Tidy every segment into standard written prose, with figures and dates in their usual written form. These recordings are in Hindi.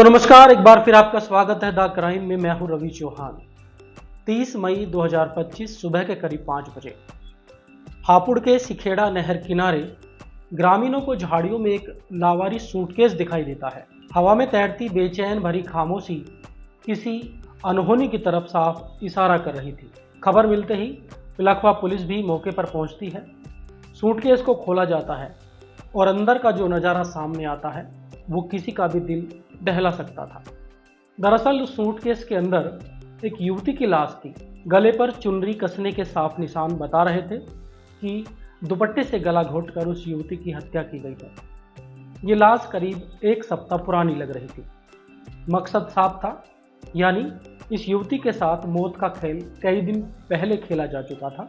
नमस्कार, एक बार फिर आपका स्वागत है द क्राइम में। मैं हूं रवि चौहान। 30 मई 2025 सुबह के करीब 5 बजे हापुड़ के सिखेड़ा नहर किनारे ग्रामीणों को झाड़ियों में एक लावारिस सूटकेस दिखाई देता है। हवा में तैरती बेचैन भरी खामोशी किसी अनहोनी की तरफ साफ इशारा कर रही थी। खबर मिलते ही पिलखवा पुलिस भी मौके पर पहुंचती है। सूटकेस को खोला जाता है और अंदर का जो नज़ारा सामने आता है वो किसी का भी दिल दहला सकता था। दरअसल उस सूटकेस के अंदर एक युवती की लाश थी। गले पर चुनरी कसने के साफ निशान बता रहे थे कि दुपट्टे से गला घोंटकर उस युवती की हत्या की गई है। ये लाश करीब 1 सप्ताह पुरानी लग रही थी। मकसद साफ था, यानी इस युवती के साथ मौत का खेल कई दिन पहले खेला जा चुका था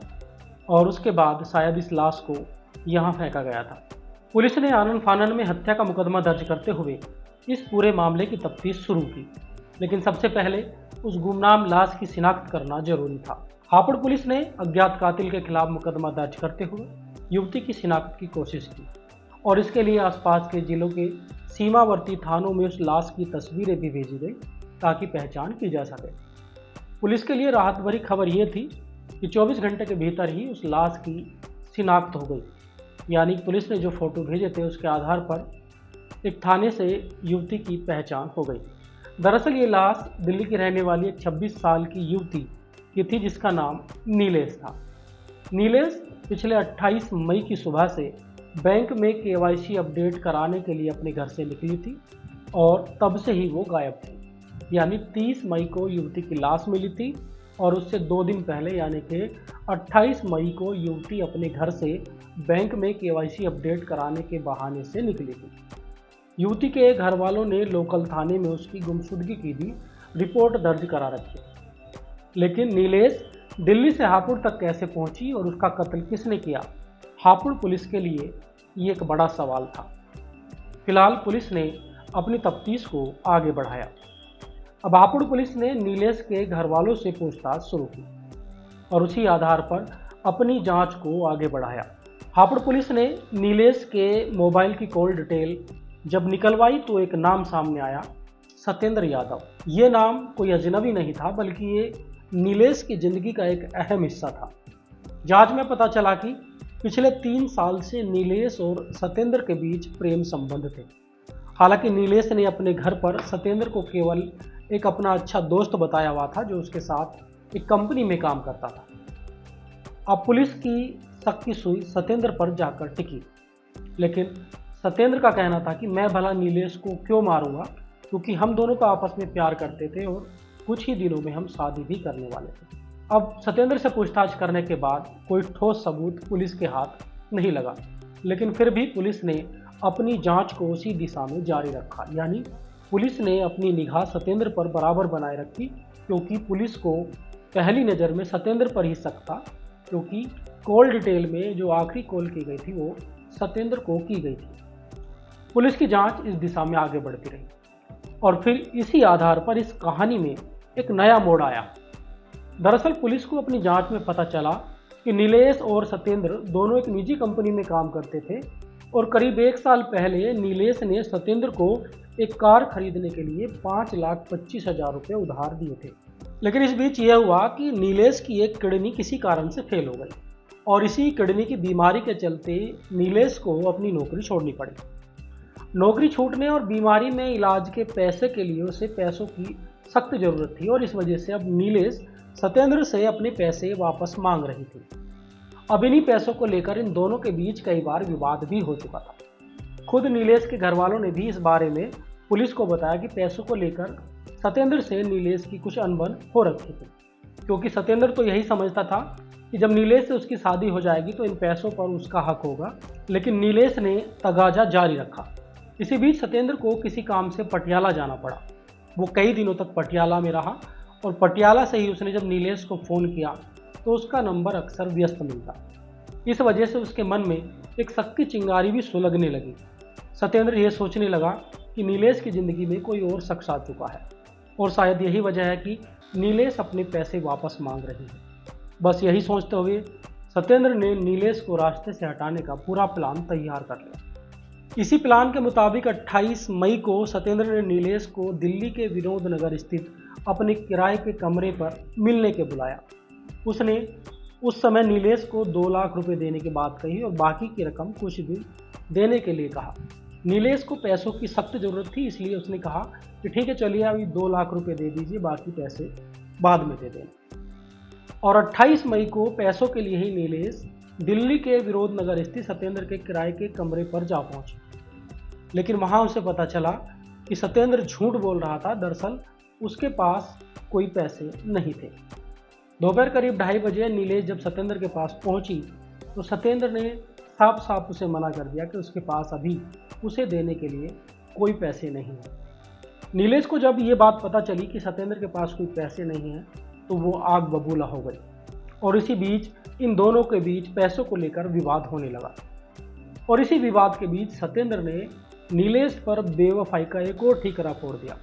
और उसके बाद शायद इस लाश को यहाँ फेंका गया था। पुलिस ने आनन फानन में हत्या का मुकदमा दर्ज करते हुए इस पूरे मामले की तफ्तीश शुरू की, लेकिन सबसे पहले उस गुमनाम लाश की शिनाख्त करना जरूरी था। हापुड़ पुलिस ने अज्ञात कातिल के खिलाफ मुकदमा दर्ज करते हुए युवती की शिनाख्त की कोशिश की और इसके लिए आसपास के जिलों के सीमावर्ती थानों में उस लाश की तस्वीरें भी भेजी गई ताकि पहचान की जा सके। पुलिस के लिए राहत भरी खबर ये थी कि 24 घंटे के भीतर ही उस लाश की शिनाख्त हो गई, यानी पुलिस ने जो फोटो भेजे थे उसके आधार पर एक थाने से युवती की पहचान हो गई। दरअसल ये लाश दिल्ली की रहने वाली एक 26 साल की युवती की थी जिसका नाम नीलेश था। नीलेश पिछले 28 मई की सुबह से बैंक में KYC अपडेट कराने के लिए अपने घर से निकली थी और तब से ही वो गायब थी। यानी 30 मई को युवती की लाश मिली थी और उससे 2 दिन पहले यानी कि 28 मई को युवती अपने घर से बैंक में KYC अपडेट कराने के बहाने से निकली थी। युवती के घर वालों ने लोकल थाने में उसकी गुमशुदगी की भी रिपोर्ट दर्ज करा रखी, लेकिन नीलेश दिल्ली से हापुड़ तक कैसे पहुंची और उसका कत्ल किसने किया, हापुड़ पुलिस के लिए ये एक बड़ा सवाल था। फिलहाल पुलिस ने अपनी तफ्तीश को आगे बढ़ाया। अब हापुड़ पुलिस ने नीलेश के घर वालों से पूछताछ शुरू की और उसी आधार पर अपनी जांच को आगे बढ़ाया। हापुड़ पुलिस ने नीलेश के मोबाइल की कॉल डिटेल जब निकलवाई तो एक नाम सामने आया, सत्येंद्र यादव। ये नाम कोई अजनबी नहीं था, बल्कि ये नीलेश की जिंदगी का एक अहम हिस्सा था। जांच में पता चला कि पिछले 3 साल से नीलेश और सत्येंद्र के बीच प्रेम संबंध थे। हालांकि नीलेश ने अपने घर पर सत्येंद्र को केवल एक अपना अच्छा दोस्त बताया हुआ था जो उसके साथ एक कंपनी में काम करता था। अब पुलिस की शक की सुई सत्येंद्र पर जाकर टिकी, लेकिन सत्येंद्र का कहना था कि मैं भला नीलेश को क्यों मारूंगा, क्योंकि हम दोनों का आपस में प्यार करते थे और कुछ ही दिनों में हम शादी भी करने वाले थे। अब सत्येंद्र से पूछताछ करने के बाद कोई ठोस सबूत पुलिस के हाथ नहीं लगा, लेकिन फिर भी पुलिस ने अपनी जांच को उसी दिशा में जारी रखा। यानी पुलिस ने अपनी निगाह सत्येंद्र पर बराबर बनाए रखी, क्योंकि पुलिस को पहली नज़र में सत्येंद्र पर ही शक था, क्योंकि कॉल डिटेल में जो आखिरी कॉल की गई थी वो सत्येंद्र को की गई थी। पुलिस की जांच इस दिशा में आगे बढ़ती रही और फिर इसी आधार पर इस कहानी में एक नया मोड़ आया। दरअसल पुलिस को अपनी जांच में पता चला कि नीलेश और सत्येंद्र दोनों एक निजी कंपनी में काम करते थे और करीब 1 साल पहले नीलेश ने सत्येंद्र को एक कार खरीदने के लिए 5,25,000 रुपये उधार दिए थे। लेकिन इस बीच यह हुआ कि नीलेश की एक किडनी किसी कारण से फेल हो गई और इसी किडनी की बीमारी के चलते नीलेश को अपनी नौकरी छोड़नी पड़ी। नौकरी छूटने और बीमारी में इलाज के पैसे के लिए उसे पैसों की सख्त जरूरत थी और इस वजह से अब नीलेश सत्येंद्र से अपने पैसे वापस मांग रही थी। अब इन्हीं पैसों को लेकर इन दोनों के बीच कई बार विवाद भी हो चुका था। खुद नीलेश के घर वालों ने भी इस बारे में पुलिस को बताया कि पैसों को लेकर सत्येंद्र से नीलेश की कुछ अनबन हो रखी थी, क्योंकि सत्येंद्र तो यही समझता था कि जब नीलेश से उसकी शादी हो जाएगी तो इन पैसों पर उसका हक होगा, लेकिन नीलेश ने तगाजा जारी रखा। इसी बीच सत्येंद्र को किसी काम से पटियाला जाना पड़ा। वो कई दिनों तक पटियाला में रहा और पटियाला से ही उसने जब नीलेश को फ़ोन किया तो उसका नंबर अक्सर व्यस्त मिलता। इस वजह से उसके मन में एक शक की चिंगारी भी सुलगने लगी। सत्येंद्र ये सोचने लगा कि नीलेश की ज़िंदगी में कोई और शख्स आ चुका है और शायद यही वजह है कि नीलेश अपने पैसे वापस मांग रही है। बस यही सोचते हुए सत्येंद्र ने नीलेश को रास्ते से हटाने का पूरा प्लान तैयार कर लिया। इसी प्लान के मुताबिक 28 मई को सत्येंद्र ने नीलेश को दिल्ली के विनोद नगर स्थित अपने किराए के कमरे पर मिलने के बुलाया। उसने उस समय नीलेश को 2 लाख रुपए देने की बात कही और बाकी की रकम कुछ दिन देने के लिए कहा। नीलेश को पैसों की सख्त जरूरत थी, इसलिए उसने कहा कि ठीक है चलिए अभी 2 लाख रुपए दे दीजिए, बाकी पैसे बाद में दे देना। और 28 मई को पैसों के लिए ही नीलेश दिल्ली के विनोद नगर स्थित सत्येंद्र के किराए के कमरे पर जा पहुंचे। लेकिन वहां उसे पता चला कि सत्येंद्र झूठ बोल रहा था। दरअसल उसके पास कोई पैसे नहीं थे। दोपहर करीब 2:30 बजे नीलेश जब सत्येंद्र के पास पहुंची तो सत्येंद्र ने साफ साफ उसे मना कर दिया कि उसके पास अभी उसे देने के लिए कोई पैसे नहीं हैं। नीलेश को जब ये बात पता चली कि सत्येंद्र के पास कोई पैसे नहीं हैं तो वो आग बबूला हो गई और इसी बीच इन दोनों के बीच पैसों को लेकर विवाद होने लगा। और इसी विवाद के बीच सत्येंद्र ने नीलेश पर बेवफाई का एक और ठीकरा फोड़ दिया।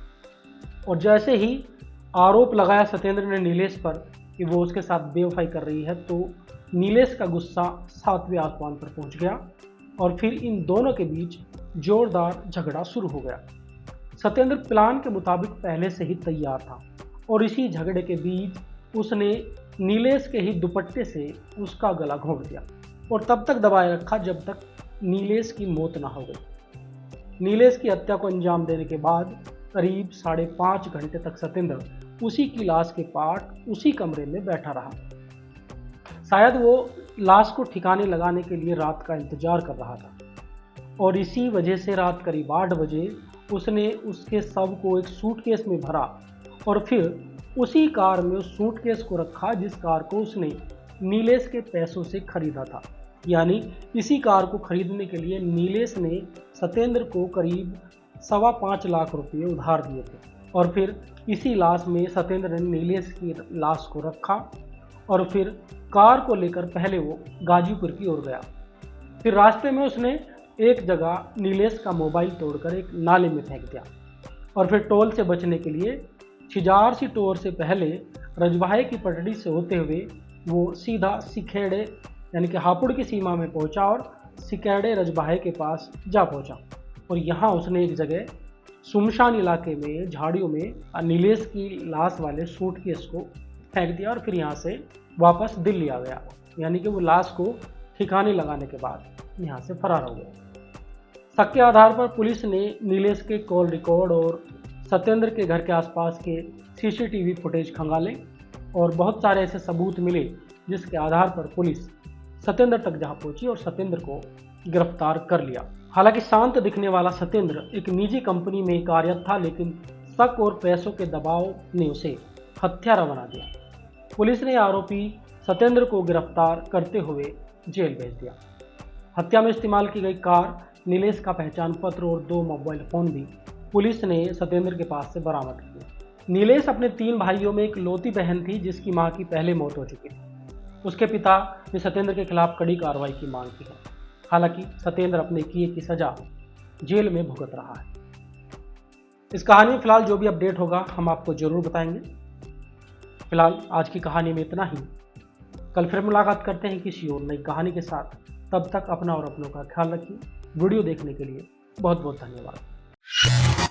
और जैसे ही आरोप लगाया सत्येंद्र ने नीलेश पर कि वो उसके साथ बेवफाई कर रही है तो नीलेश का गुस्सा 7वें आसमान पर पहुंच गया और फिर इन दोनों के बीच जोरदार झगड़ा शुरू हो गया। सत्येंद्र प्लान के मुताबिक पहले से ही तैयार था और इसी झगड़े के बीच उसने नीलेश के ही दुपट्टे से उसका गला घोंट दिया और तब तक दबाए रखा जब तक नीलेश की मौत ना हो गई। नीलेश की हत्या को अंजाम देने के बाद करीब 5.5 घंटे तक सत्येंद्र उसी की लाश के पास उसी कमरे में बैठा रहा। शायद वो लाश को ठिकाने लगाने के लिए रात का इंतजार कर रहा था और इसी वजह से रात करीब 8 बजे उसने उसके शव को एक सूटकेस में भरा और फिर उसी कार में उस सूटकेस को रखा जिस कार को उसने नीलेश के पैसों से खरीदा था। यानी इसी कार को खरीदने के लिए नीलेश ने सत्येंद्र को करीब 5.25 लाख रुपये उधार दिए थे। और फिर इसी लाश में सत्येंद्र ने नीलेश की लाश को रखा और फिर कार को लेकर पहले वो गाजीपुर की ओर गया। फिर रास्ते में उसने एक जगह नीलेश का मोबाइल तोड़कर एक नाले में फेंक दिया और फिर टोल से बचने के लिए छिजार सी टोर से पहले रजवाहे की पटड़ी से होते हुए वो सीधा सिखेड़े यानी कि हापुड़ की सीमा में पहुंचा और सिखेड़े रजवाहे के पास जा पहुंचा। और यहाँ उसने एक जगह सुमशान इलाके में झाड़ियों में नीलेश की लाश वाले सूटकेस को फेंक दिया और फिर यहाँ से वापस दिल्ली आ गया। यानी कि वो लाश को ठिकाने लगाने के बाद यहाँ से फरार हो गया। शक के आधार पर पुलिस ने नीलेश के कॉल रिकॉर्ड और सत्येंद्र के घर के आसपास के सीसीटीवी फुटेज खंगाले और बहुत सारे ऐसे सबूत मिले जिसके आधार पर पुलिस सत्येंद्र तक जहाँ पहुंची और सत्येंद्र को गिरफ्तार कर लिया। हालांकि शांत दिखने वाला सत्येंद्र एक निजी कंपनी में कार्यरत था, लेकिन शक और पैसों के दबाव ने उसे हत्यारा बना दिया। पुलिस ने आरोपी सत्येंद्र को गिरफ्तार करते हुए जेल भेज दिया। हत्या में इस्तेमाल की गई कार, नीलेश का पहचान पत्र और 2 मोबाइल फोन भी पुलिस ने सत्येंद्र के पास से बरामद किए। नीलेश अपने 3 भाइयों में एक लौती बहन थी जिसकी मां की पहले मौत हो चुकी थी। उसके पिता ने सत्येंद्र के खिलाफ कड़ी कार्रवाई की मांग की है। हालांकि सत्येंद्र अपने किए की सजा जेल में भुगत रहा है। इस कहानी में फिलहाल जो भी अपडेट होगा हम आपको जरूर बताएंगे। फिलहाल आज की कहानी में इतना ही। कल फिर मुलाकात करते हैं किसी और नई कहानी के साथ। तब तक अपना और अपनों का ख्याल रखिए। वीडियो देखने के लिए बहुत बहुत धन्यवाद।